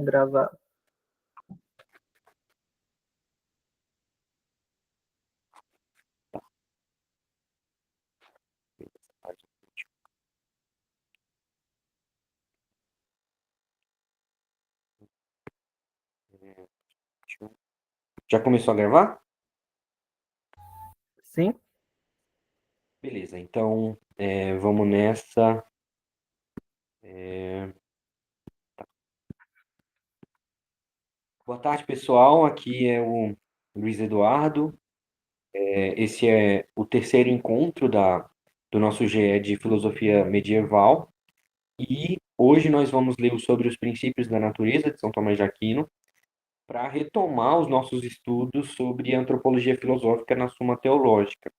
Gravar. Já começou a gravar? Sim? Beleza, então vamos nessa. Boa tarde, pessoal. Aqui é o Luiz Eduardo. Esse é o terceiro encontro do nosso GE de Filosofia Medieval. E hoje nós vamos ler sobre os princípios da natureza de São Tomás de Aquino para retomar os nossos estudos sobre antropologia filosófica na Suma Teológica.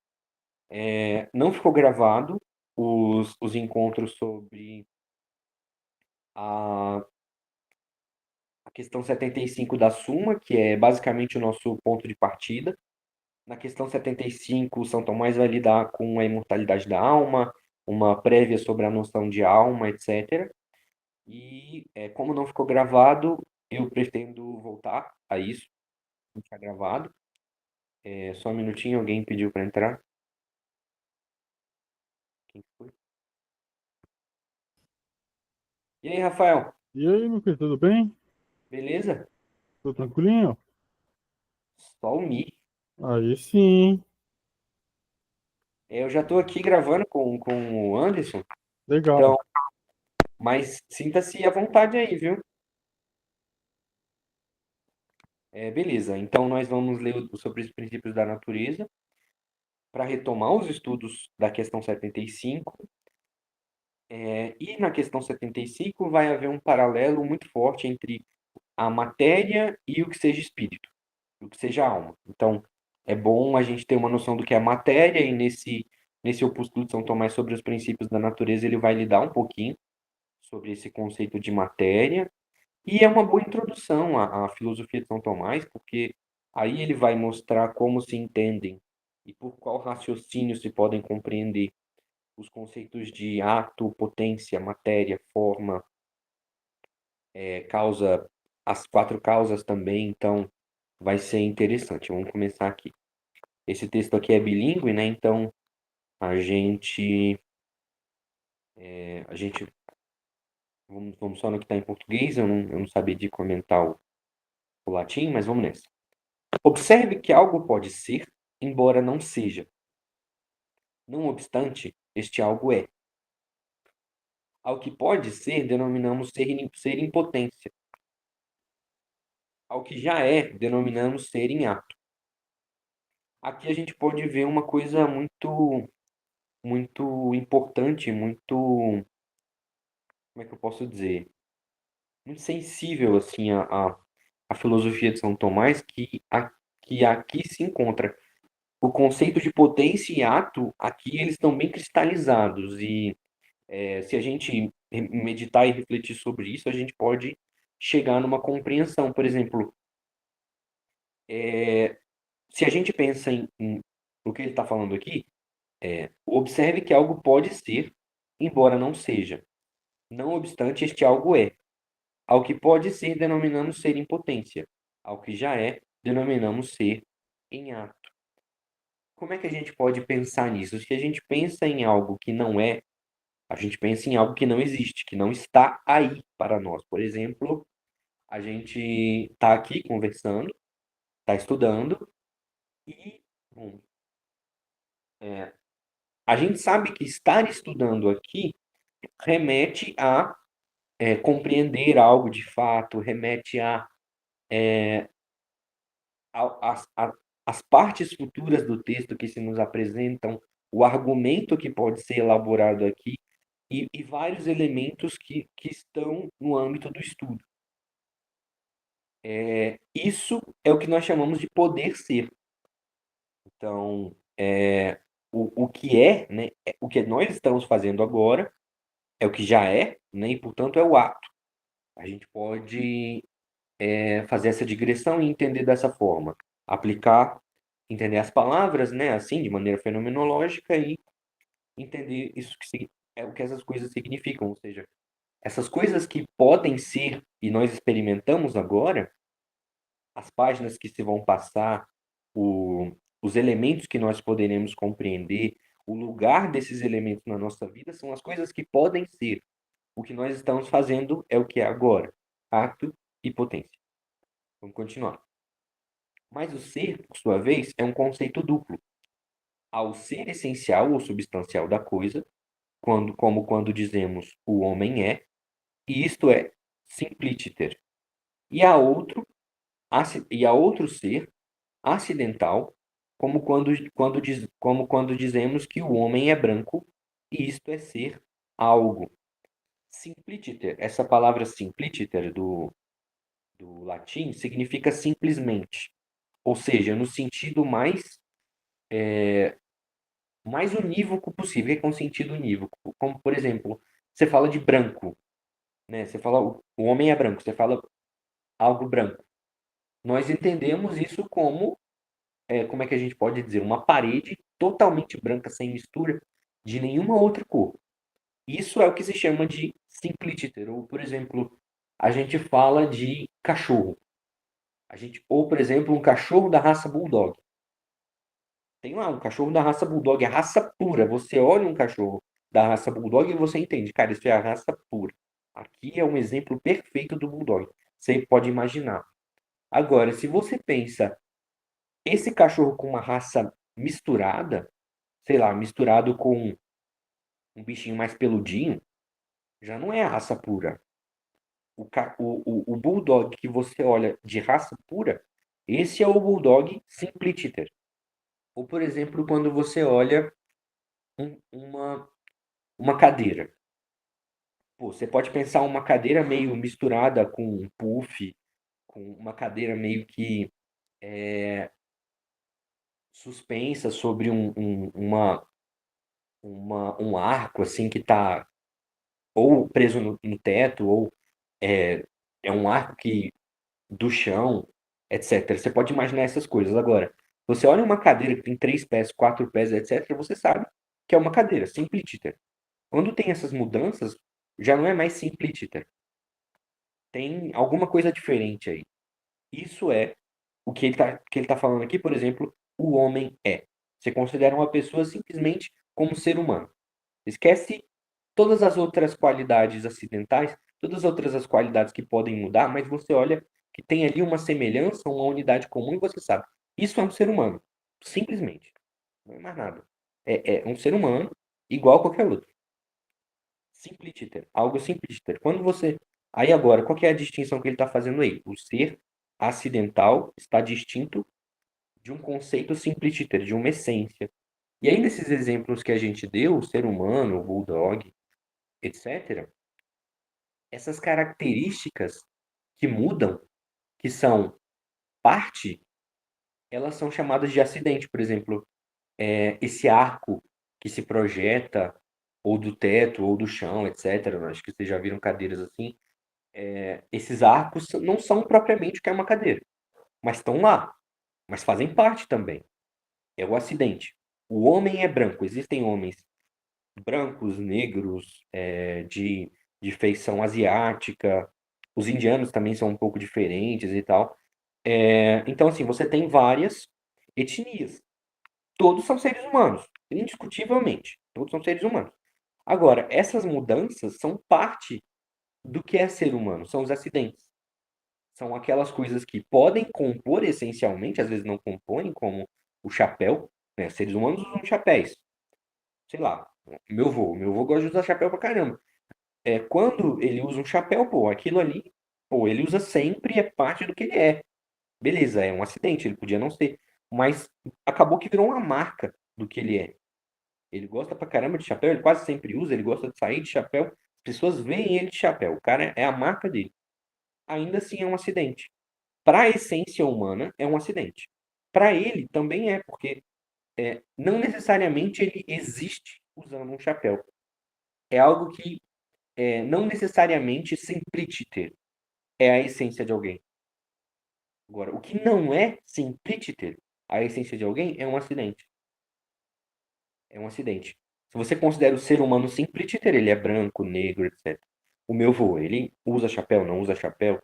Não ficou gravado os encontros sobre a questão 75 da Suma, que é basicamente o nosso ponto de partida. Na questão 75, São Tomás vai lidar com a imortalidade da alma, uma prévia sobre a noção de alma, etc. E como não ficou gravado, eu pretendo voltar a isso, não está gravado. Só um minutinho, alguém pediu para entrar. Quem foi? E aí, Rafael? E aí, meu filho, tudo bem? Beleza? Tudo tranquilinho? Só o Mi. Aí sim, Eu já estou aqui gravando com o Anderson, legal. então, mas sinta-se à vontade aí, viu? Beleza, então nós vamos ler sobre os princípios da natureza para retomar os estudos da questão 75. E na questão 75 vai haver um paralelo muito forte entre a matéria e o que seja espírito, o que seja alma. Então, é bom a gente ter uma noção do que é matéria, e nesse opúsculo de São Tomás sobre os princípios da natureza, ele vai lidar um pouquinho sobre esse conceito de matéria. E é uma boa introdução à filosofia de São Tomás, porque aí ele vai mostrar como se entendem e por qual raciocínio se podem compreender os conceitos de ato, potência, matéria, forma, causa, as quatro causas também. Então, vai ser interessante. Vamos começar aqui. Esse texto aqui é bilíngue, né? Então, a gente, vamos só no que está em português. Eu não sabia de comentar o latim, mas vamos nessa. Observe que algo pode ser, embora não seja. Não obstante, este algo é. Ao que pode ser, denominamos ser impotência. Ao que já é, denominamos ser em ato. Aqui a gente pode ver uma coisa muito importante, como é que eu posso dizer? Muito sensível, assim, a filosofia de São Tomás, que aqui se encontra. O conceito de potência e ato, aqui eles estão bem cristalizados. E se a gente meditar e refletir sobre isso, a gente pode chegar numa compreensão. Por exemplo, se a gente pensa no que ele está falando aqui, observe que algo pode ser, embora não seja. Não obstante, este algo é. Ao que pode ser, denominamos ser em potência. Ao que já é, denominamos ser em ato. Como é que a gente pode pensar nisso? Se a gente pensa em algo que não é, a gente pensa em algo que não existe, que não está aí para nós. Por exemplo, a gente está aqui conversando, está estudando e bom, a gente sabe que estar estudando aqui remete a compreender algo de fato, remete a as partes futuras do texto que se nos apresentam, o argumento que pode ser elaborado aqui e vários elementos que estão no âmbito do estudo. Isso é o que nós chamamos de poder ser. Então, o que é, né, o que nós estamos fazendo agora é o que já é, né, e portanto é o ato. A gente pode fazer essa digressão e entender dessa forma, aplicar, entender as palavras, né, assim, de maneira fenomenológica e entender isso é o que essas coisas significam, ou seja, Essas coisas que podem ser, e nós experimentamos agora, as páginas que se vão passar, os elementos que nós poderemos compreender, o lugar desses elementos na nossa vida são as coisas que podem ser. O que nós estamos fazendo é o que é agora, ato e potência. Vamos continuar. Mas o ser, por sua vez, é um conceito duplo. Ao ser essencial ou substancial da coisa, como quando dizemos o homem é, e isto é simpliciter. E há outro ser acidental, como quando dizemos que o homem é branco, e isto é ser algo. Simpliciter, essa palavra simpliciter do latim significa simplesmente, ou seja, no sentido mais unívoco possível. O que é um sentido unívoco? Como, por exemplo, você fala de branco, né? Você fala o homem é branco, você fala algo branco. Nós entendemos isso como é que a gente pode dizer, uma parede totalmente branca, sem mistura de nenhuma outra cor. Isso é o que se chama de simpliciter. Ou, por exemplo, a gente fala de cachorro. Ou, por exemplo, um cachorro da raça Bulldog. Tem lá um cachorro da raça Bulldog, é raça pura. Você olha um cachorro da raça Bulldog e você entende, cara, isso é a raça pura. Aqui é um exemplo perfeito do Bulldog. Você pode imaginar. Agora, se você pensa esse cachorro com uma raça misturada, sei lá, misturado com um bichinho mais peludinho, já não é a raça pura. O Bulldog que você olha de raça pura, esse é o Bulldog Simpliciter. Ou, por exemplo, quando você olha uma cadeira. Pô, você pode pensar uma cadeira meio misturada com um puff, com uma cadeira meio que suspensa sobre um arco, assim, que está ou preso no teto, ou é, é um arco que do chão, etc. Você pode imaginar essas coisas. Agora, você olha uma cadeira que tem 3 pés, 4 pés, etc., você sabe que é uma cadeira, simpliciter. Quando tem essas mudanças, já não é mais simpliciter. Tem alguma coisa diferente aí. Isso é o que ele tá falando aqui, por exemplo, o homem é. Você considera uma pessoa simplesmente como ser humano. Esquece todas as outras qualidades acidentais, todas as outras as qualidades que podem mudar, mas você olha que tem ali uma semelhança, uma unidade comum e você sabe, isso é um ser humano, simplesmente. Não é mais nada. É um ser humano igual a qualquer outro. Simpliciter, algo simpliciter. Quando você. Aí agora, qual que é a distinção que ele está fazendo aí? O ser acidental está distinto de um conceito simpliciter, de uma essência. E aí, nesses exemplos que a gente deu, o ser humano, o bulldog, etc., essas características que mudam, que são parte, elas são chamadas de acidente. Por exemplo, esse arco que se projeta, ou do teto, ou do chão, etc. Acho que vocês já viram cadeiras assim. Esses arcos não são propriamente o que é uma cadeira, mas estão lá, mas fazem parte também. É o acidente. O homem é branco. Existem homens brancos, negros, de feição asiática. Os indianos também são um pouco diferentes e tal. Então, assim, você tem várias etnias. Todos são seres humanos, indiscutivelmente. Todos são seres humanos. Agora, essas mudanças são parte do que é ser humano, são os acidentes. São aquelas coisas que podem compor essencialmente, às vezes não compõem, como o chapéu, né? Seres humanos usam chapéus. Sei lá, meu avô gosta de usar chapéu pra caramba. Quando ele usa um chapéu, pô, aquilo ali, pô, ele usa sempre, é parte do que ele é. Beleza, é um acidente, ele podia não ser. Mas acabou que virou uma marca do que ele é. Ele gosta pra caramba de chapéu, ele quase sempre usa, ele gosta de sair de chapéu. As pessoas veem ele de chapéu. O cara é a marca dele. Ainda assim é um acidente. Para a essência humana, é um acidente. Para ele também é, porque não necessariamente ele existe usando um chapéu. É algo que não necessariamente simpliciter é a essência de alguém. Agora, o que não é simpliciter, a essência de alguém, é um acidente. É um acidente. Se você considera o ser humano simpliciter, ele é branco, negro, etc. o meu vô, ele usa chapéu, não usa chapéu?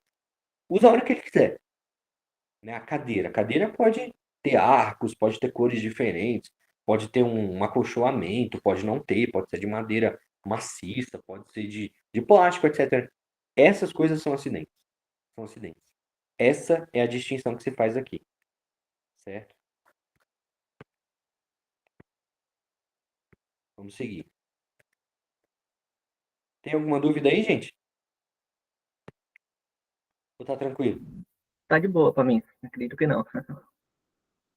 Usa a hora que ele quiser, né? A cadeira pode ter arcos, pode ter cores diferentes, pode ter um acolchoamento, pode não ter, pode ser de madeira maciça, pode ser de plástico, etc. Essas coisas são acidentes. São acidentes. Essa é a distinção que se faz aqui, certo? Vamos seguir. Tem alguma dúvida aí, gente? Ou tá tranquilo? Tá de boa pra mim. Acredito que não.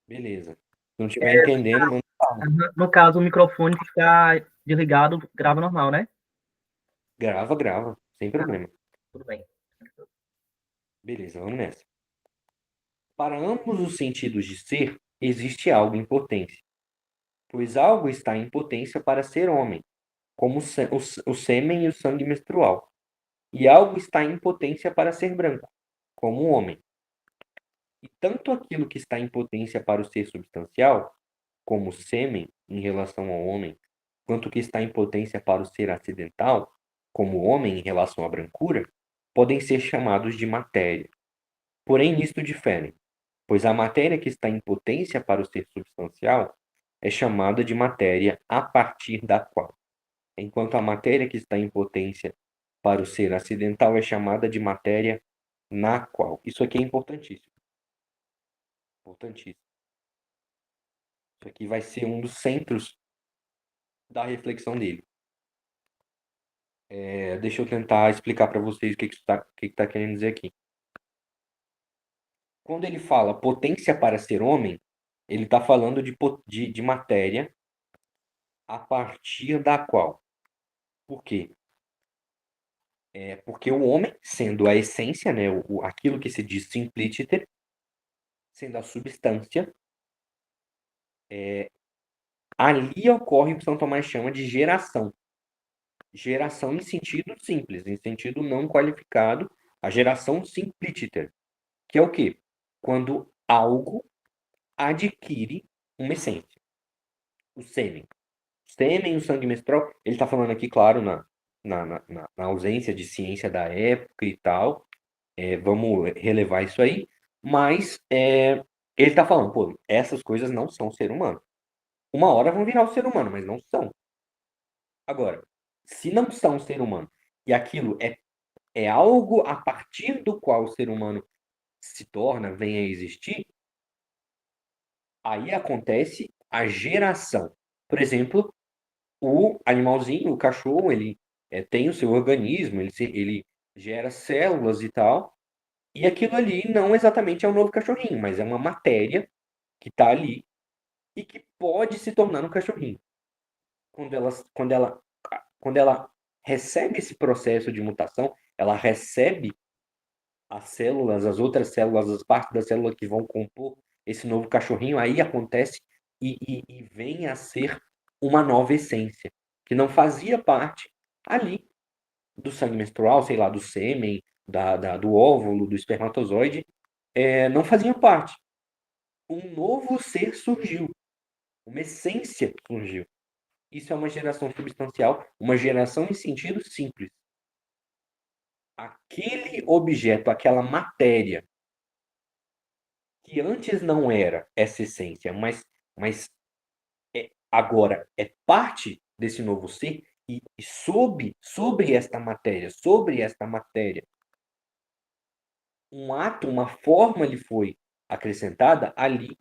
Beleza. Se não estiver entendendo, manda fala. No caso, o microfone ficar desligado, grava normal, né? Grava, grava, sem problema. Tudo bem. Beleza, vamos nessa. Para ambos os sentidos de ser, existe algo em potência, pois algo está em potência para ser homem, como o sêmen e o sangue menstrual, e algo está em potência para ser branco, como o homem. E tanto aquilo que está em potência para o ser substancial, como o sêmen em relação ao homem, quanto o que está em potência para o ser acidental, como o homem em relação à brancura, podem ser chamados de matéria. Porém, nisto diferem, pois a matéria que está em potência para o ser substancial é chamada de matéria a partir da qual, enquanto a matéria que está em potência para o ser acidental é chamada de matéria na qual. Isso aqui é importantíssimo. Importantíssimo. Isso aqui vai ser um dos centros da reflexão dele. Deixa eu tentar explicar para vocês o que está querendo dizer aqui. Quando ele fala potência para ser homem, ele está falando de matéria a partir da qual. Por quê? Porque o homem, sendo a essência, né, aquilo que se diz simpliciter, sendo a substância, ali ocorre o que São Tomás chama de geração. Geração em sentido simples, em sentido não qualificado, a geração simpliciter, que é o quê? Quando algo adquire uma essência. O sêmen. O sêmen, o sangue menstrual, ele está falando aqui, claro, na ausência de ciência da época e tal, vamos relevar isso aí, mas ele está falando, pô, essas coisas não são ser humano. Uma hora vão virar o ser humano, mas não são. Agora, se não são ser humano e aquilo é algo a partir do qual o ser humano se torna, vem a existir, aí acontece a geração. Por exemplo, o animalzinho, o cachorro, ele tem o seu organismo, ele gera células e tal, e aquilo ali não exatamente é um novo cachorrinho, mas é uma matéria que está ali e que pode se tornar um cachorrinho. Quando ela recebe esse processo de mutação, ela recebe as células, as outras células, as partes da célula que vão compor esse novo cachorrinho, aí acontece e vem a ser uma nova essência, que não fazia parte ali do sangue menstrual, sei lá, do sêmen, do óvulo, do espermatozoide, não fazia parte. Um novo ser surgiu, uma essência surgiu. Isso é uma geração substancial, uma geração em sentido simples. Aquele objeto, aquela matéria, que antes não era essa essência, mas agora é parte desse novo ser, e sobre esta matéria, um ato, uma forma lhe foi acrescentada, ali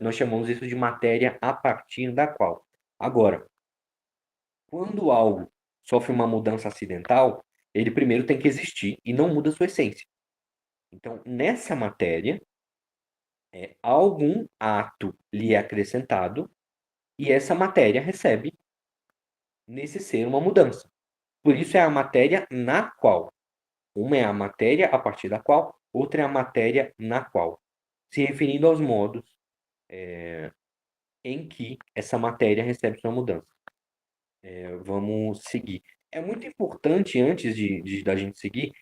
nós chamamos isso de matéria a partir da qual. Agora, quando algo sofre uma mudança acidental, ele primeiro tem que existir e não muda sua essência. Então, nessa matéria, algum ato lhe é acrescentado e essa matéria recebe nesse ser uma mudança. Por isso é a matéria na qual. Uma é a matéria a partir da qual, outra é a matéria na qual. Se referindo aos modos em que essa matéria recebe sua mudança. Vamos seguir. É muito importante, antes da gente seguir,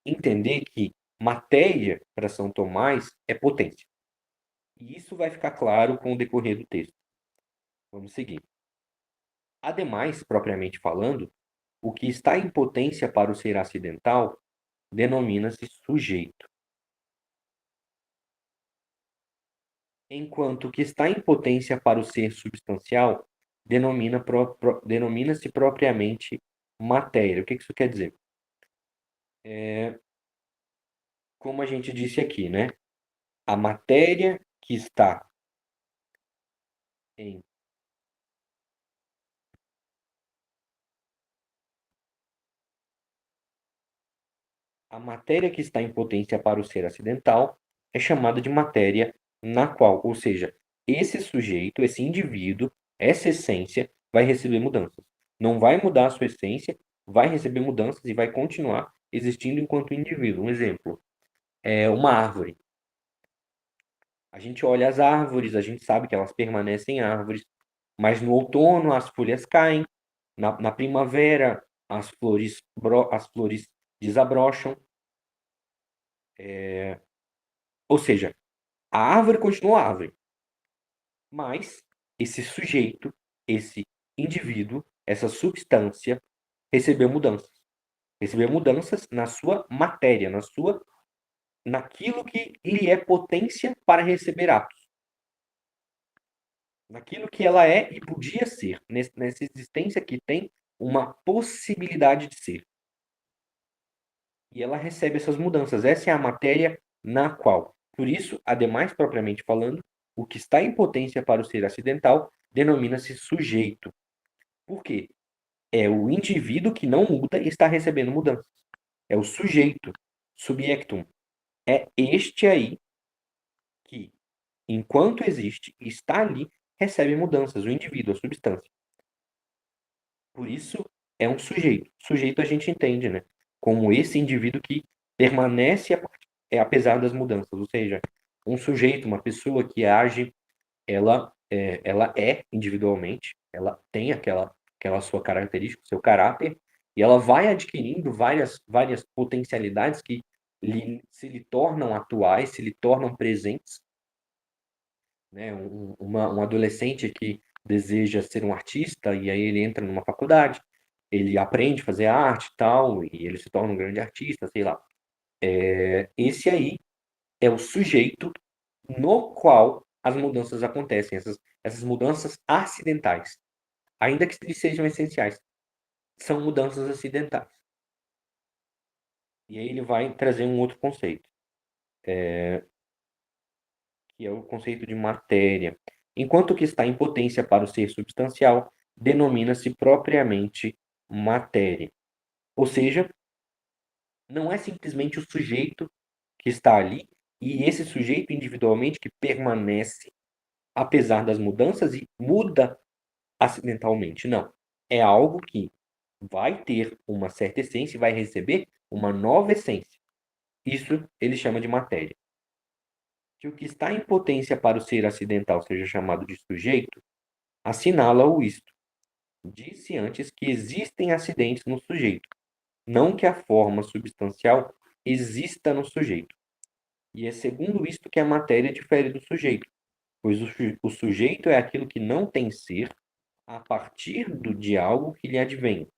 entender que matéria, para São Tomás, é potência. E isso vai ficar claro com o decorrer do texto. Vamos seguir. Ademais, propriamente falando, o que está em potência para o ser acidental denomina-se sujeito, enquanto o que está em potência para o ser substancial denomina-se propriamente matéria. O que isso quer dizer? Como a gente disse aqui, né? A matéria que está em A matéria que está em potência para o ser acidental é chamada de matéria na qual, ou seja, esse sujeito, esse indivíduo, essa essência vai receber mudanças. Não vai mudar a sua essência, vai receber mudanças e vai continuar existindo enquanto indivíduo. Um exemplo é uma árvore. A gente olha as árvores, a gente sabe que elas permanecem árvores, mas no outono as folhas caem, na primavera as flores desabrocham. Ou seja, a árvore continua árvore, mas esse sujeito, esse indivíduo, essa substância recebeu mudanças. Recebeu mudanças na sua matéria, naquilo que lhe é potência para receber atos. Naquilo que ela é e podia ser, nessa existência que tem uma possibilidade de ser. E ela recebe essas mudanças. Essa é a matéria na qual. Por isso, ademais, propriamente falando, o que está em potência para o ser acidental denomina-se sujeito. Por quê? É o indivíduo que não muda e está recebendo mudanças. É o sujeito, subjectum. É este aí que, enquanto existe e está ali, recebe mudanças, o indivíduo, a substância. Por isso, é um sujeito. Sujeito a gente entende, né? Como esse indivíduo que permanece apesar das mudanças. Ou seja, um sujeito, uma pessoa que age, ela é individualmente, ela tem aquela sua característica, seu caráter, e ela vai adquirindo várias potencialidades que se lhe tornam atuais, se lhe tornam presentes. Né? Um adolescente que deseja ser um artista, e aí ele entra numa faculdade, ele aprende a fazer arte e tal, e ele se torna um grande artista, sei lá. Esse aí é o sujeito no qual as mudanças acontecem, essas mudanças acidentais, ainda que eles sejam essenciais, são mudanças acidentais. E aí ele vai trazer um outro conceito, que é o conceito de matéria. Enquanto o que está em potência para o ser substancial denomina-se propriamente matéria. Ou seja, não é simplesmente o sujeito que está ali e esse sujeito individualmente que permanece apesar das mudanças e muda acidentalmente. Não. É algo que vai ter uma certa essência e vai receber uma nova essência. Isso ele chama de matéria. Que o que está em potência para o ser acidental seja chamado de sujeito, assinala-o isto. Disse antes que existem acidentes no sujeito, não que a forma substancial exista no sujeito. E é segundo isto que a matéria difere do sujeito, pois o sujeito é aquilo que não tem ser a partir de algo que lhe advém,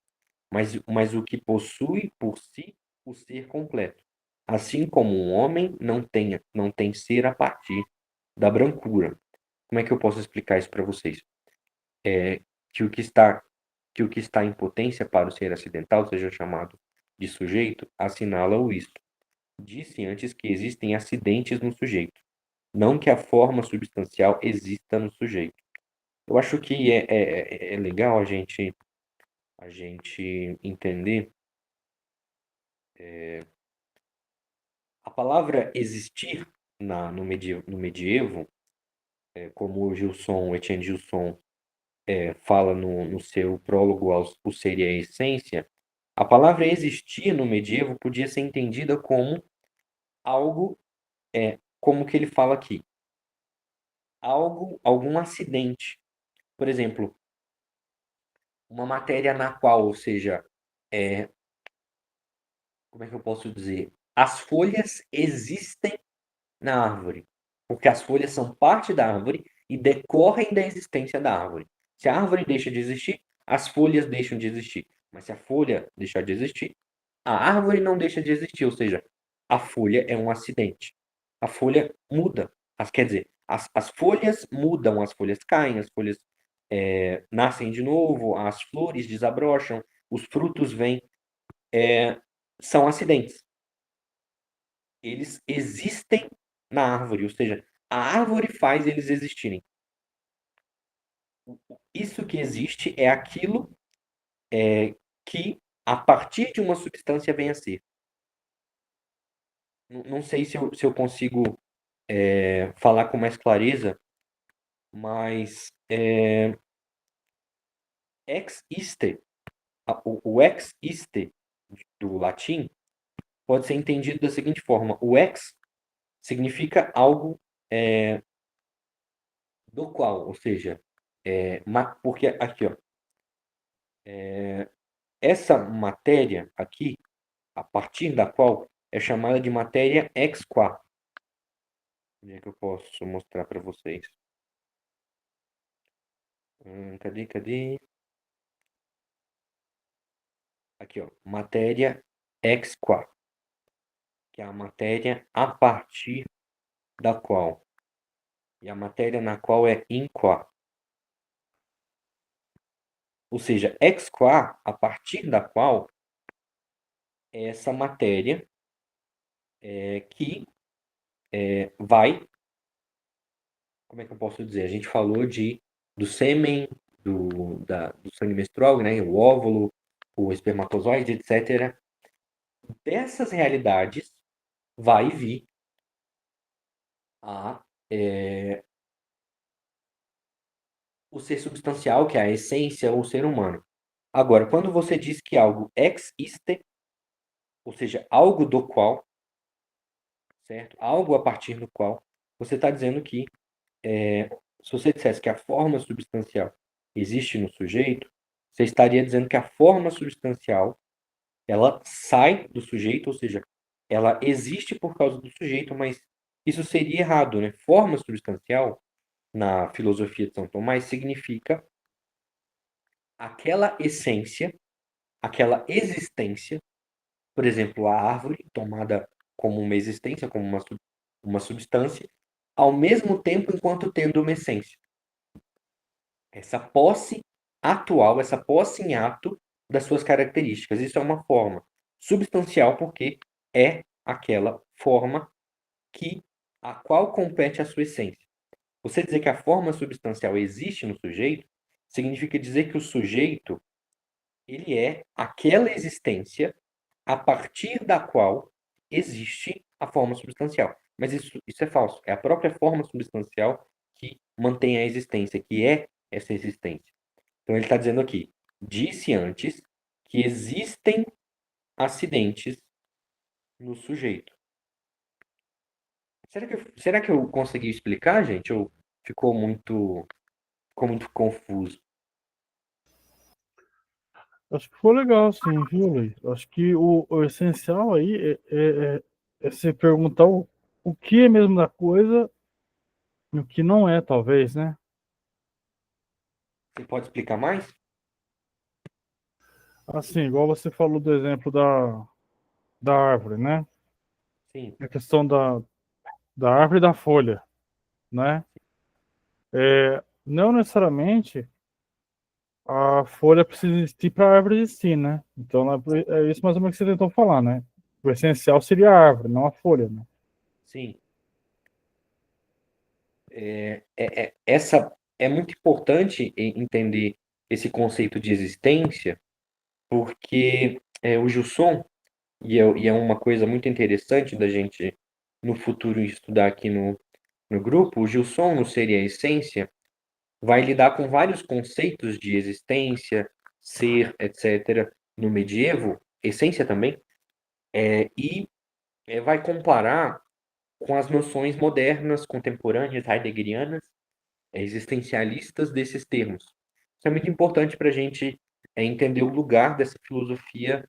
mas o que possui por si o ser completo. Assim como um homem não tem ser a partir da brancura. Como é que eu posso explicar isso para vocês? Que o que está em potência para o ser acidental seja chamado de sujeito, assinala-o isto. Disse antes que existem acidentes no sujeito, não que a forma substancial exista no sujeito. Eu acho que é legal a gente entender a palavra existir no medievo, como o Etienne Gilson fala no seu prólogo O Ser e a Essência, a palavra existir no medievo podia ser entendida como algo, como que ele fala aqui, algum acidente. Por exemplo, uma matéria na qual, ou seja, como é que eu posso dizer? As folhas existem na árvore, porque as folhas são parte da árvore e decorrem da existência da árvore. Se a árvore deixa de existir, as folhas deixam de existir. Mas se a folha deixar de existir, a árvore não deixa de existir, ou seja, a folha é um acidente. A folha muda. Quer dizer, as folhas mudam, as folhas caem, as folhas nascem de novo, as flores desabrocham, os frutos vêm. São acidentes. Eles existem na árvore, ou seja, a árvore faz eles existirem. Isso que existe é aquilo que, a partir de uma substância, vem a ser. Não sei se eu consigo falar com mais clareza, mas ex iste, o ex iste do latim pode ser entendido da seguinte forma: o ex significa algo do qual, ou seja, porque aqui, ó, essa matéria aqui, a partir da qual é chamada de matéria ex qua. Onde é que eu posso mostrar para vocês? Cadê? Aqui, ó, matéria ex qua, que é a matéria a partir da qual, e a matéria na qual é in qua. Ou seja, ex qua, a partir da qual, é essa matéria que vai, como é que eu posso dizer? A gente falou do sêmen, do sangue menstrual, né? O óvulo, o espermatozoide, etc. Dessas realidades vai vir o ser substancial, que é a essência ou o ser humano. Agora, quando você diz que algo ex iste, ou seja, algo do qual, certo? Algo a partir do qual, você está dizendo que, se você dissesse que a forma substancial existe no sujeito, você estaria dizendo que a forma substancial, ela sai do sujeito, ou seja, ela existe por causa do sujeito, mas isso seria errado, né? Forma substancial, na filosofia de São Tomás, significa aquela essência, aquela existência, por exemplo, a árvore tomada como uma existência, como uma substância, ao mesmo tempo enquanto tendo uma essência. Essa posse atual, essa posse em ato das suas características. Isso é uma forma substancial porque é aquela forma a qual compete a sua essência. Você dizer que a forma substancial existe no sujeito significa dizer que o sujeito ele é aquela existência a partir da qual existe a forma substancial. Mas isso é falso. É a própria forma substancial que mantém a existência, que é essa existência. Então ele está dizendo aqui: disse antes que existem acidentes no sujeito. Será que eu consegui explicar, gente? Ou ficou muito confuso? Acho que foi legal, sim, viu, Luiz? Acho que o essencial aí é você perguntar o que é mesmo da coisa e o que não é, talvez, né? Você pode explicar mais? Assim, igual você falou do exemplo da árvore, né? Sim, A questão da árvore e da folha, né? Não necessariamente a folha precisa existir para a árvore existir, né? Então é isso mais ou menos que você tentou falar, né? O essencial seria a árvore, não a folha, né? sim. Essa é muito importante entender esse conceito de existência, porque o Gilson, e é uma coisa muito interessante da gente no futuro estudar aqui no grupo, o Gilson, no Ser e a Essência, vai lidar com vários conceitos de existência, ser, etc., no medievo, essência também, e vai comparar com as noções modernas, contemporâneas, heideggerianas, existencialistas desses termos. Isso é muito importante para a gente entender o lugar dessa filosofia,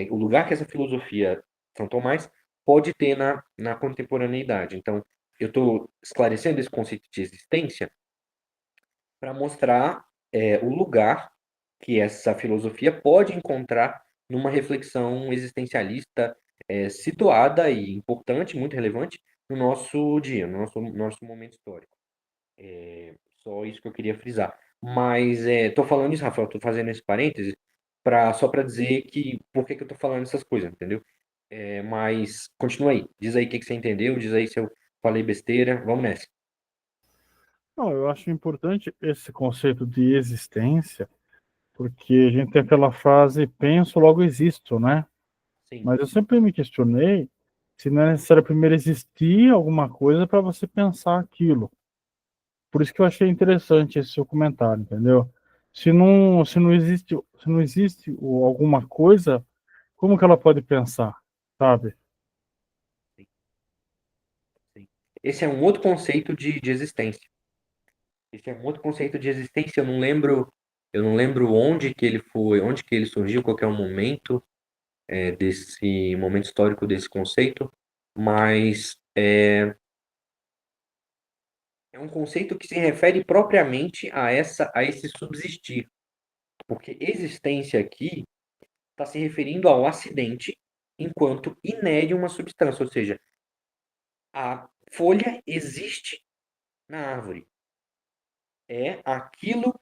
o lugar que essa filosofia São Tomás pode ter na contemporaneidade. Então, eu estou esclarecendo esse conceito de existência para mostrar o lugar que essa filosofia pode encontrar numa reflexão existencialista situada e importante, muito relevante no nosso dia, no nosso momento histórico. Só isso que eu queria frisar. Mas tô falando isso, Rafael, tô fazendo esse parêntese só para dizer que por que eu tô falando essas coisas, entendeu? Mas continua aí, diz aí o que você entendeu, diz aí se eu falei besteira, vamos nessa. Não, eu acho importante esse conceito de existência, porque a gente tem aquela frase penso, logo existo, né? Sim, Mas eu sempre me questionei se não é necessário primeiro existir alguma coisa para você pensar aquilo. Por isso que eu achei interessante esse seu comentário, entendeu? Se não existe alguma coisa, como que ela pode pensar, sabe? sim, sim. Esse é um outro conceito de existência. Esse é um outro conceito de existência. Eu não lembro onde que ele foi, onde que ele surgiu, qual que é o momento desse momento histórico desse conceito, mas é um conceito que se refere propriamente a esse subsistir, porque existência aqui está se referindo ao acidente enquanto inere uma substância, ou seja, a folha existe na árvore. É aquilo,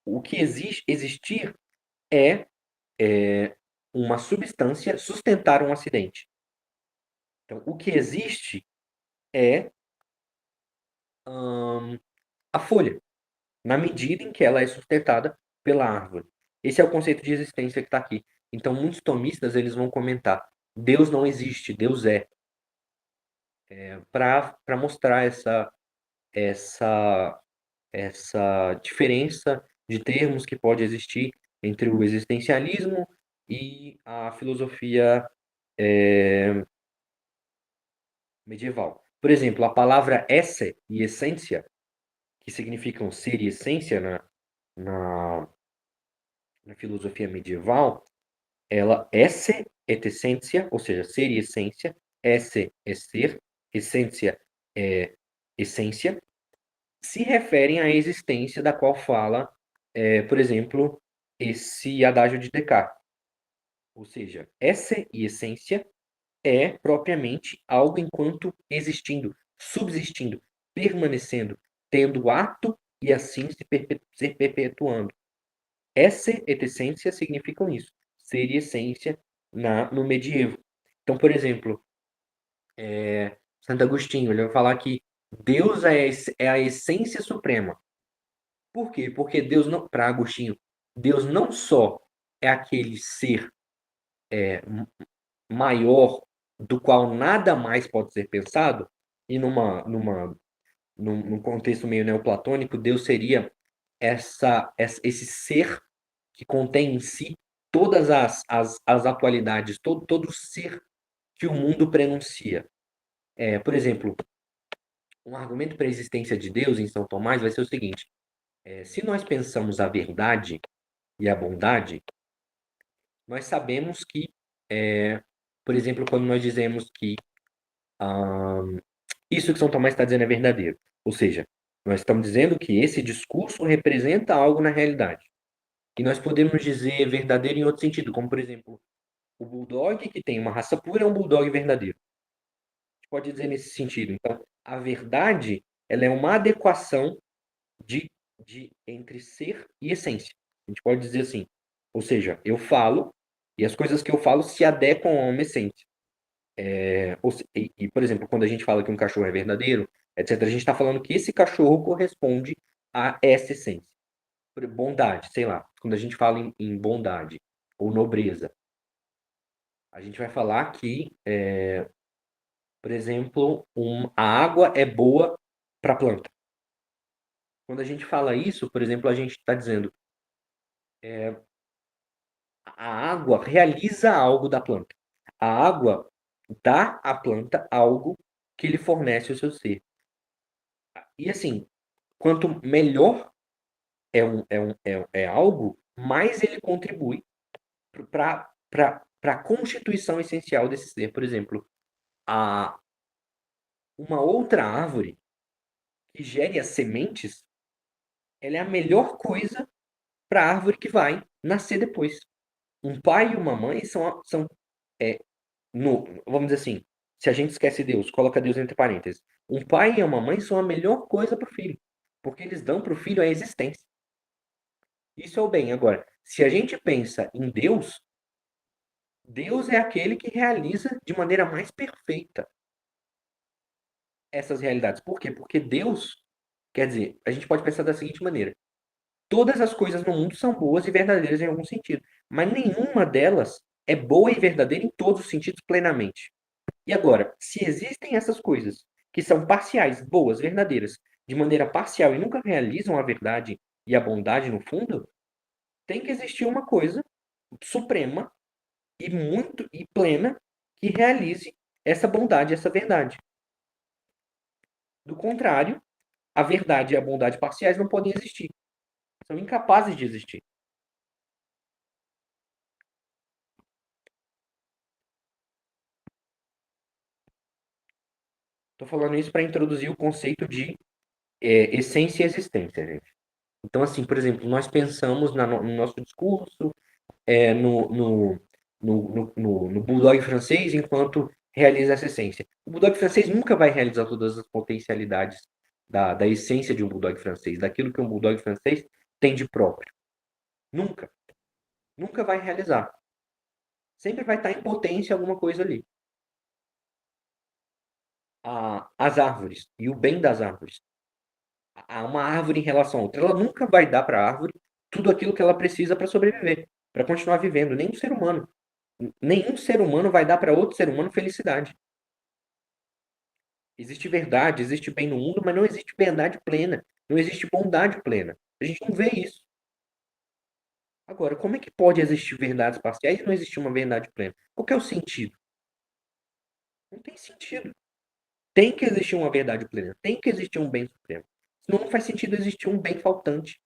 o que existir é, uma substância sustentar um acidente. Então, o que existe é a folha, na medida em que ela é sustentada pela árvore. Esse é o conceito de existência que está aqui. Então, muitos tomistas eles vão comentar: Deus não existe, Deus é, para mostrar essa essa diferença de termos que pode existir entre o existencialismo e a filosofia medieval. Por exemplo, a palavra esse e essência, que significam ser e essência na, na filosofia medieval, ela esse et essência, ou seja, ser e essência, esse é ser, essência é essência, se referem à existência da qual fala, por exemplo, esse adágio de Descartes. Ou seja, essa e essência é propriamente algo enquanto existindo, subsistindo, permanecendo, tendo ato e assim se perpetuando. Essa et essência significam isso, ser e essência no medievo. Então, por exemplo, Santo Agostinho, ele vai falar que Deus é a essência suprema. Por quê? Porque Deus não, para Agostinho, Deus não só é aquele ser maior do qual nada mais pode ser pensado, e num contexto meio neoplatônico, Deus seria esse ser que contém em si todas as atualidades, todo ser que o mundo prenuncia. Por exemplo, um argumento para a existência de Deus em São Tomás vai ser o seguinte: se nós pensamos a verdade e a bondade, nós sabemos que, por exemplo, quando nós dizemos que isso que São Tomás está dizendo é verdadeiro, ou seja, nós estamos dizendo que esse discurso representa algo na realidade. E nós podemos dizer verdadeiro em outro sentido, como, por exemplo, o bulldog que tem uma raça pura é um bulldog verdadeiro. A gente pode dizer nesse sentido. Então, a verdade ela é uma adequação entre ser e essência. A gente pode dizer assim. Ou seja, eu falo e as coisas que eu falo se adequam a uma essência. Por exemplo, quando a gente fala que um cachorro é verdadeiro, etc., a gente está falando que esse cachorro corresponde a essa essência. Bondade, sei lá, quando a gente fala em bondade ou nobreza, a gente vai falar que, por exemplo, a água é boa para a planta. Quando a gente fala isso, por exemplo, a gente está dizendo a água realiza algo da planta. A água dá à planta algo que lhe fornece o seu ser. E assim, quanto melhor é algo, mais ele contribui para a constituição essencial desse ser. Por exemplo, uma outra árvore que gere as sementes, ela é a melhor coisa para a árvore que vai nascer depois. Um pai e uma mãe vamos dizer assim, se a gente esquece Deus, coloca Deus entre parênteses. Um pai e uma mãe são a melhor coisa para o filho, porque eles dão para o filho a existência. Isso é o bem. Agora, se a gente pensa em Deus, Deus é aquele que realiza de maneira mais perfeita essas realidades. Por quê? Porque Deus, quer dizer, a gente pode pensar da seguinte maneira: todas as coisas no mundo são boas e verdadeiras em algum sentido, mas nenhuma delas é boa e verdadeira em todos os sentidos plenamente. E agora, se existem essas coisas que são parciais, boas, verdadeiras, de maneira parcial e nunca realizam a verdade e a bondade no fundo, tem que existir uma coisa suprema e muito e plena que realize essa bondade, essa verdade. Do contrário, a verdade e a bondade parciais não podem existir. São incapazes de existir. Estou falando isso para introduzir o conceito de essência e existência, gente. Então, assim, por exemplo, nós pensamos no nosso discurso, no bulldog francês enquanto realiza essa essência. O bulldog francês nunca vai realizar todas as potencialidades da essência de um bulldog francês, daquilo que um bulldog francês tem de próprio. Nunca. Nunca vai realizar. Sempre vai estar em potência alguma coisa ali. As árvores e o bem das árvores. Uma árvore em relação a outra. Ela nunca vai dar para a árvore tudo aquilo que ela precisa para sobreviver, para continuar vivendo. Nem um ser humano. Nenhum ser humano vai dar para outro ser humano felicidade. Existe verdade, existe bem no mundo, mas não existe verdade plena. Não existe bondade plena. A gente não vê isso. Agora, como é que pode existir verdades parciais e não existir uma verdade plena? Qual que é o sentido? Não tem sentido. Tem que existir uma verdade plena. Tem que existir um bem supremo. Senão não faz sentido existir um bem faltante.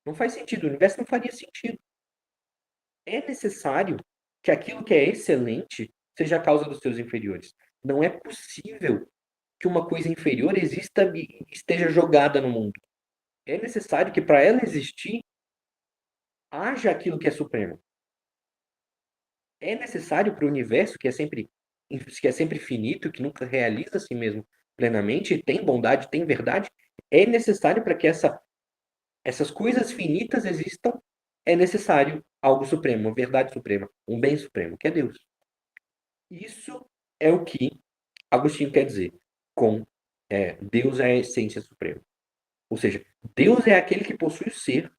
Não faz sentido. O universo não faria sentido. É necessário que aquilo que é excelente seja a causa dos seus inferiores. Não é possível que uma coisa inferior exista e esteja jogada no mundo. É necessário que para ela existir haja aquilo que é supremo. É necessário para o universo que é sempre finito, que nunca realiza a si mesmo plenamente, tem bondade, tem verdade, é necessário para que essas coisas finitas existam, é necessário algo supremo, uma verdade suprema, um bem supremo, que é Deus. Isso é o que Agostinho quer dizer com Deus é a essência suprema. Ou seja, Deus é aquele que possui o ser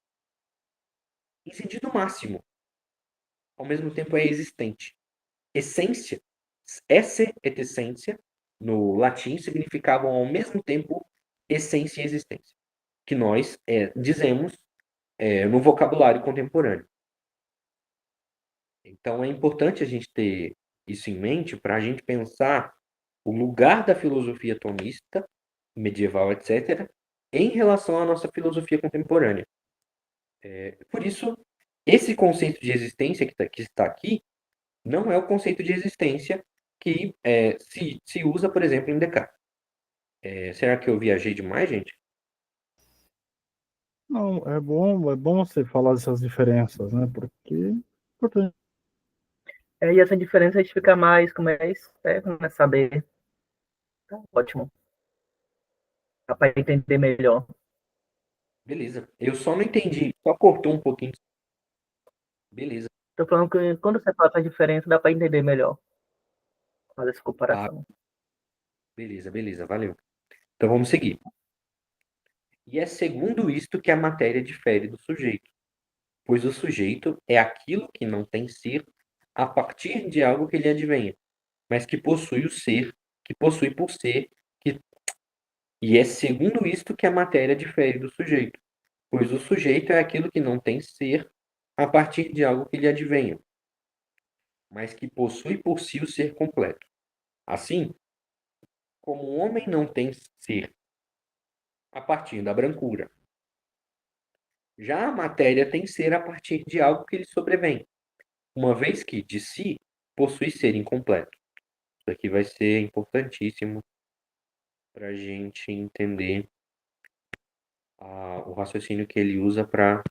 em sentido máximo. Ao mesmo tempo é existente. Essência, esse et essência, no latim, significavam ao mesmo tempo essência e existência, que nós dizemos no vocabulário contemporâneo. Então é importante a gente ter isso em mente para a gente pensar o lugar da filosofia tomista, medieval, etc., em relação à nossa filosofia contemporânea. Por isso, esse conceito de existência que está aqui não é o conceito de existência que se usa, por exemplo, em Descartes. Será que eu viajei demais, gente? Não, é bom você falar dessas diferenças, né? Porque é importante. E essa diferença a gente fica mais, começa a saber. Tá ótimo. Dá para entender melhor. Beleza. Eu só não entendi. Só cortou um pouquinho. Beleza. Tô falando que quando você fala essa diferença, dá para entender melhor. Fazer essa Ah, comparação. beleza, beleza. Valeu. Então vamos seguir. E é segundo isto que a matéria difere do sujeito, pois o sujeito é aquilo que não tem ser a partir de algo que lhe advenha, mas que possui o ser, que possui por ser, que... e é segundo isto que a matéria difere do sujeito, pois o sujeito é aquilo que não tem ser a partir de algo que lhe advenha, mas que possui por si o ser completo. Assim, como o homem não tem ser a partir da brancura, já a matéria tem ser a partir de algo que lhe sobrevém, uma vez que, de si, possui ser incompleto. Isso aqui vai ser importantíssimo para a gente entender o raciocínio que ele usa para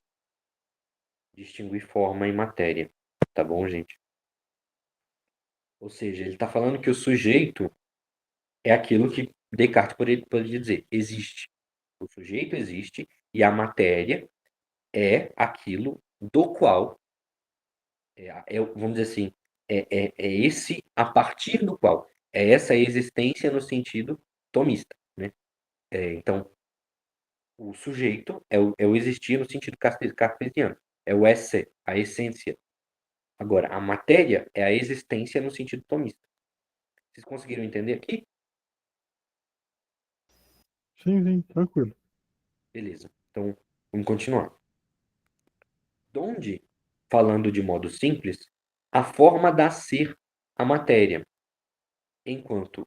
distinguir forma e matéria. Tá bom, gente? Ou seja, ele está falando que o sujeito é aquilo que Descartes poderia dizer, existe. O sujeito existe e a matéria é aquilo do qual, vamos dizer assim, é esse a partir do qual, é essa existência no sentido tomista, né? Então, o sujeito é o existir no sentido cartesiano, é o esse, a essência. Agora, a matéria é a existência no sentido tomista. Vocês conseguiram entender aqui? Sim, tranquilo. Beleza. Então, vamos continuar. Donde, falando de modo simples, a forma dá ser à matéria, enquanto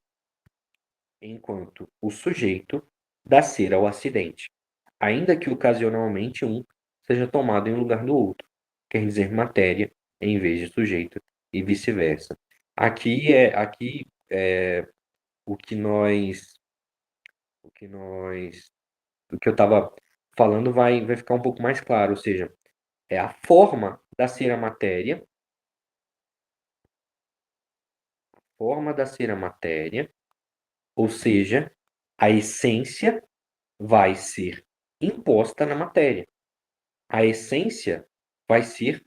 o sujeito dá ser ao acidente, ainda que ocasionalmente um seja tomado em lugar do outro, quer dizer matéria em vez de sujeito e vice-versa. Aqui é o que nós o que eu estava falando vai ficar um pouco mais claro, ou seja, é a forma da ser a matéria, ou seja, a essência vai ser imposta na matéria. A essência vai ser,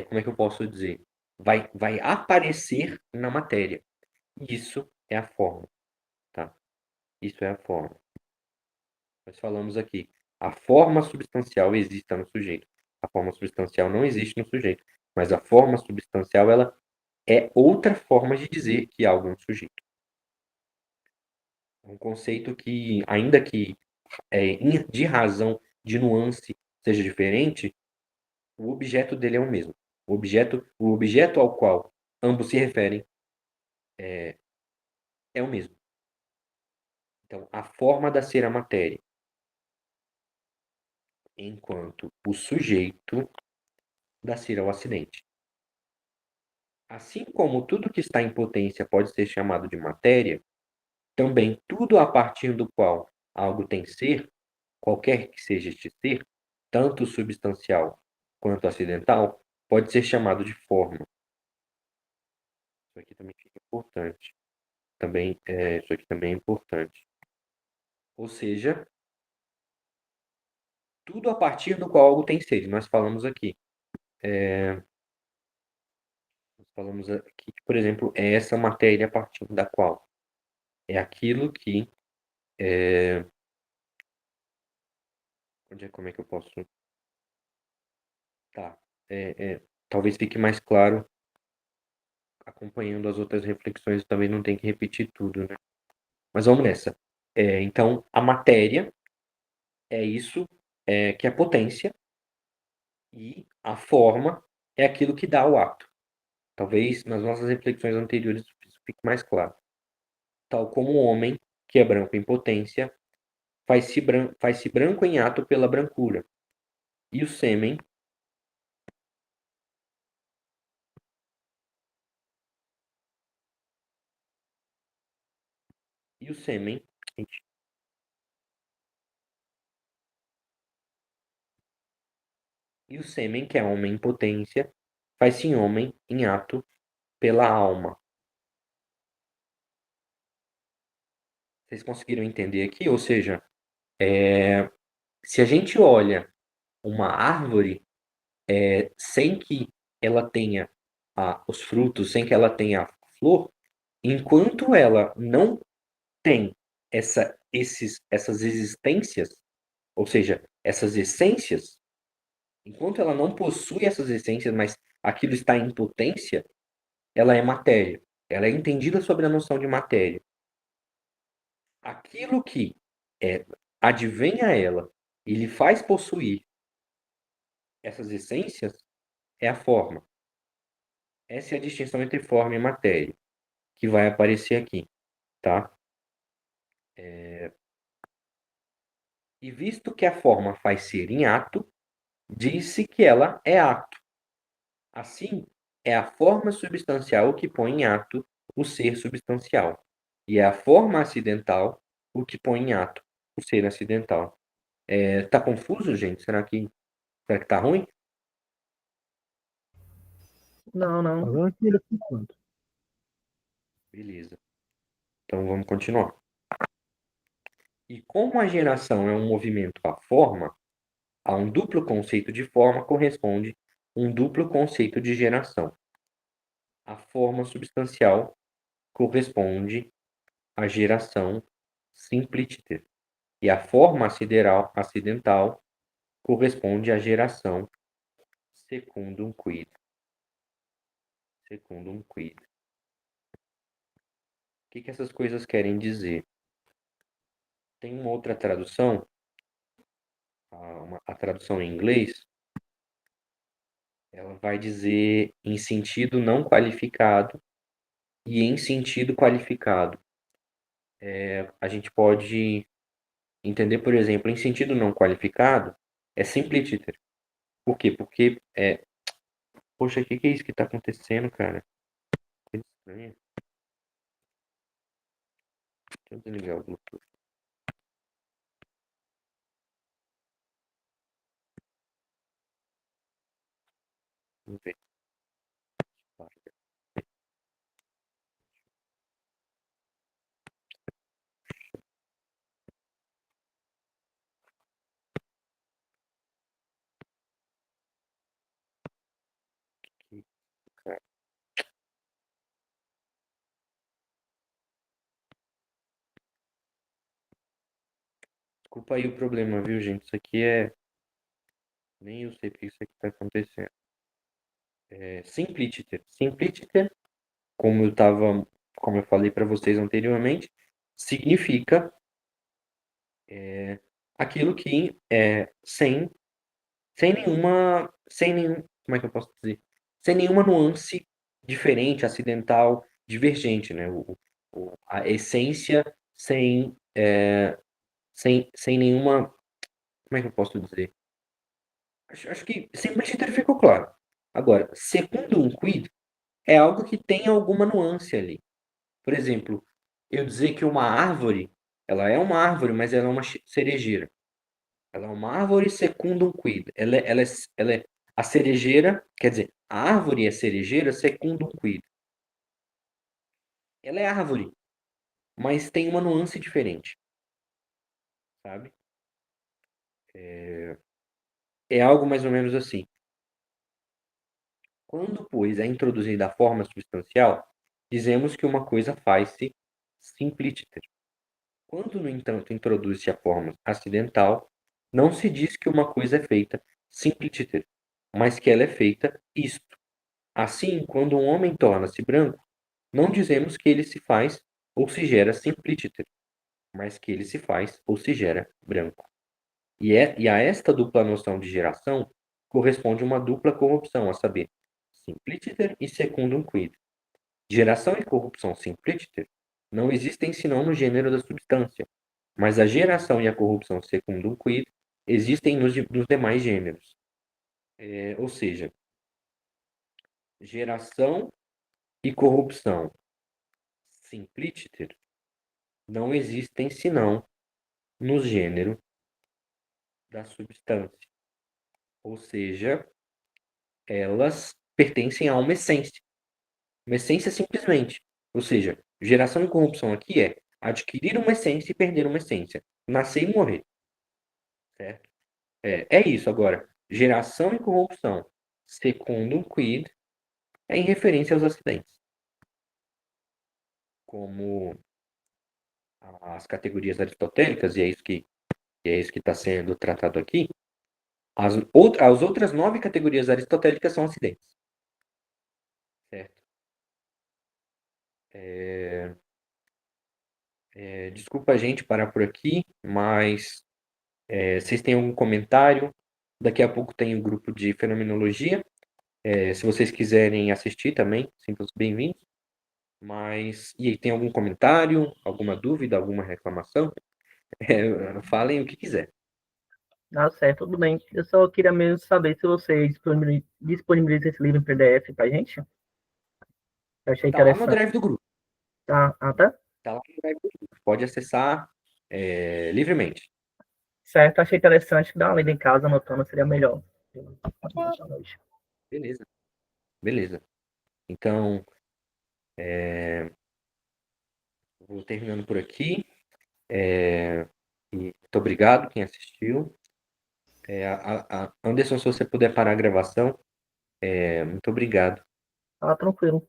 como é que eu posso dizer? Vai aparecer na matéria. Isso é a forma, tá? Isso é a forma. Nós falamos aqui, a forma substancial existe no sujeito. A forma substancial não existe no sujeito, mas a forma substancial, ela é outra forma de dizer que algo é um sujeito. Um conceito que, ainda que de razão, de nuance, seja diferente, o objeto dele é o mesmo. O objeto ao qual ambos se referem é o mesmo. Então, a forma da ser a matéria, enquanto o sujeito dá ser ao acidente. Assim como tudo que está em potência pode ser chamado de matéria, também tudo a partir do qual algo tem ser, qualquer que seja este ser, tanto substancial quanto acidental, pode ser chamado de forma. Isso aqui também fica importante. Isso aqui também é importante. Ou seja, tudo a partir do qual algo tem ser. Nós falamos aqui. Que, por exemplo, é essa matéria a partir da qual é aquilo que como é que eu posso. Tá. Talvez fique mais claro acompanhando as outras reflexões, também não tem que repetir tudo, né? Mas vamos nessa. Então, a matéria é isso, que é potência, e a forma é aquilo que dá o ato. Talvez nas nossas reflexões anteriores isso fique mais claro. Tal como o homem, que é branco em potência, faz-se branco em ato pela brancura. E o sêmen e o sêmen, gente, e o sêmen, que é homem em potência, faz-se homem em ato pela alma. Vocês conseguiram entender aqui? Ou seja, se a gente olha uma árvore sem que ela tenha os frutos, sem que ela tenha a flor, enquanto ela não tem essas existências, ou seja, essas essências, enquanto ela não possui essas essências, mas aquilo está em potência, ela é matéria. Ela é entendida sobre a noção de matéria. Aquilo que advém a ela e lhe faz possuir essas essências é a forma. Essa é a distinção entre forma e matéria, que vai aparecer aqui, tá? E visto que a forma faz ser em ato, diz-se que ela é ato. Assim, é a forma substancial que põe em ato o ser substancial, e é a forma acidental o que põe em ato o ser acidental. Tá confuso, gente? Será que tá ruim? Não, Tá não. tranquilo por enquanto. Beleza. Então vamos continuar. E como a geração é um movimento à forma, a um duplo conceito de forma corresponde um duplo conceito de geração. A forma substancial corresponde à geração simplícita e a forma acidental corresponde à geração secundum quid. Secundum quid. O que essas coisas querem dizer? Tem uma outra tradução, a tradução em inglês, ela vai dizer em sentido não qualificado e em sentido qualificado. A gente pode entender, por exemplo, em sentido não qualificado, é simpliciter. Por quê? Porque, poxa, o que é isso que está acontecendo, cara? Coisa estranha. Deixa eu desligar o Bluetooth. Vamos ver. Aqui, cara. Desculpa aí o problema, viu, gente? Isso aqui é. Nem eu sei porque isso aqui está acontecendo. Simpliciter. Simpliciter, como eu falei para vocês anteriormente, significa aquilo que é sem nenhum, como é que eu posso dizer? Sem nenhuma nuance diferente, acidental, divergente, né? A essência sem nenhuma, como é que eu posso dizer? Acho que simplesmente ficou claro. Agora, segundo um quid, é algo que tem alguma nuance ali. Por exemplo, eu dizer que uma árvore, ela é uma árvore, mas ela é uma cerejeira. Ela é uma árvore secundum quid. Ela é a cerejeira, quer dizer, a árvore é cerejeira secundum quid. Ela é árvore, mas tem uma nuance diferente, sabe? É algo mais ou menos assim. Quando, pois, é introduzida a forma substancial, dizemos que uma coisa faz-se simpliciter. Quando, no entanto, introduz-se a forma acidental, não se diz que uma coisa é feita simpliciter, mas que ela é feita isto. Assim, quando um homem torna-se branco, não dizemos que ele se faz ou se gera simpliciter, mas que ele se faz ou se gera branco. E a esta dupla noção de geração corresponde uma dupla corrupção, a saber, simpliciter e secundum quid. Geração e corrupção simpliciter não existem senão no gênero da substância, mas a geração e a corrupção secundum quid existem nos demais gêneros. Ou seja, geração e corrupção simpliciter não existem senão no gênero da substância. Ou seja, elas pertencem a uma essência. Uma essência simplesmente. Ou seja, geração e corrupção aqui é adquirir uma essência e perder uma essência. Nascer e morrer. Certo? É isso. Agora, geração e corrupção, secundum quid, é em referência aos acidentes. Como as categorias aristotélicas, e é isso que está sendo tratado aqui, as outras 9 categorias aristotélicas são acidentes. Certo? Desculpa a gente parar por aqui, mas vocês têm algum comentário? Daqui a pouco tem o grupo de fenomenologia. Se vocês quiserem assistir também, sintam-se bem-vindos. E aí, tem algum comentário, alguma dúvida, alguma reclamação? Falem o que quiser. Ah, certo, tudo bem. Eu só queria mesmo saber se vocês disponibilizam esse livro em PDF pra gente. Eu achei Tá lá no interessante. drive do grupo. Tá? Ah, tá? Tá lá no drive do grupo. Pode acessar livremente. Certo, achei interessante. Dar uma lida em casa, anotando, seria melhor. Beleza. Beleza. Então, vou terminando por aqui. E muito obrigado quem assistiu. Anderson, se você puder parar a gravação, muito obrigado. Tá tranquilo.